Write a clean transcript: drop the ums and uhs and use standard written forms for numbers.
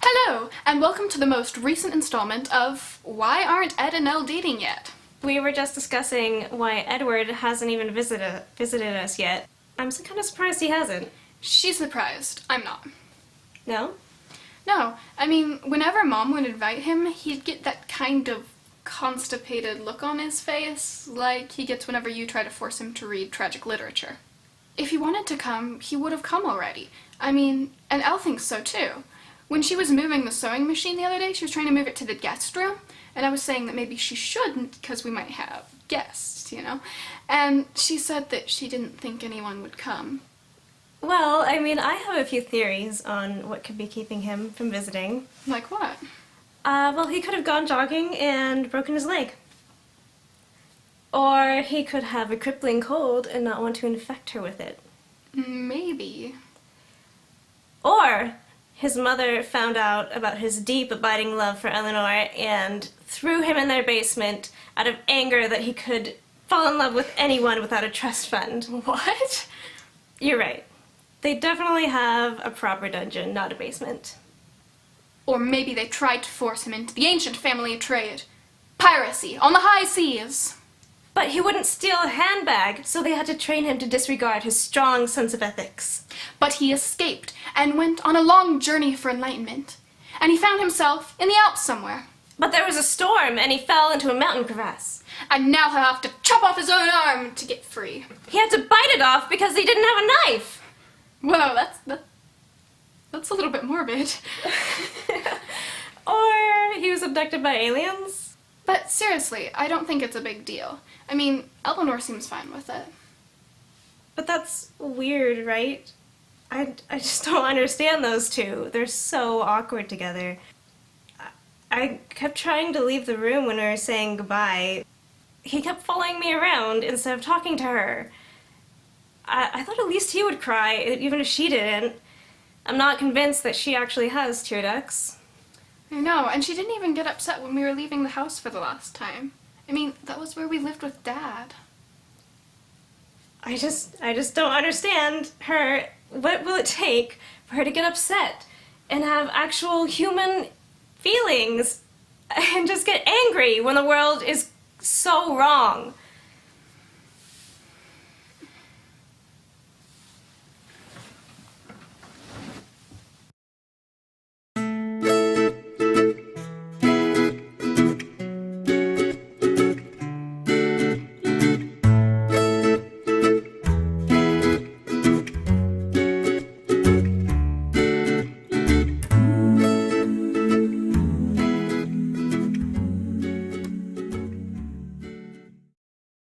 Hello, and welcome to the most recent installment of Why Aren't Ed and Elle Dating Yet? We were just discussing why Edward hasn't even visited us yet. I'm kind of surprised he hasn't. She's surprised. I'm not. No? No, I mean, whenever Mom would invite him, he'd get that kind of constipated look on his face, like he gets whenever you try to force him to read tragic literature. If he wanted to come, he would have come already. I mean, and Elle thinks so too. When she was moving the sewing machine the other day, she was trying to move it to the guest room, and I was saying that maybe she shouldn't because we might have guests, you know? And she said that she didn't think anyone would come. Well, I mean, I have a few theories on what could be keeping him from visiting. Like what? Well, he could have gone jogging and broken his leg. Or he could have a crippling cold and not want to infect her with it. Maybe. Or his mother found out about his deep, abiding love for Eleanor and threw him in their basement out of anger that he could fall in love with anyone without a trust fund. What? You're right. They definitely have a proper dungeon, not a basement. Or maybe they tried to force him into the ancient family trade. Piracy on the high seas. But he wouldn't steal a handbag, so they had to train him to disregard his strong sense of ethics. But he escaped and went on a long journey for enlightenment. And he found himself in the Alps somewhere. But there was a storm, and he fell into a mountain crevasse. And now he'll have to chop off his own arm to get free. He had to bite it off because he didn't have a knife. Whoa, that's a little bit morbid. Or he was abducted by aliens. But seriously, I don't think it's a big deal. I mean, Eleanor seems fine with it. But that's weird, right? I just don't understand those two. They're so awkward together. I kept trying to leave the room when we were saying goodbye. He kept following me around instead of talking to her. I thought at least he would cry, even if she didn't. I'm not convinced that she actually has tear ducts. I know, and she didn't even get upset when we were leaving the house for the last time. I mean, that was where we lived with Dad. I just don't understand her. What will it take for her to get upset and have actual human feelings and just get angry when the world is so wrong?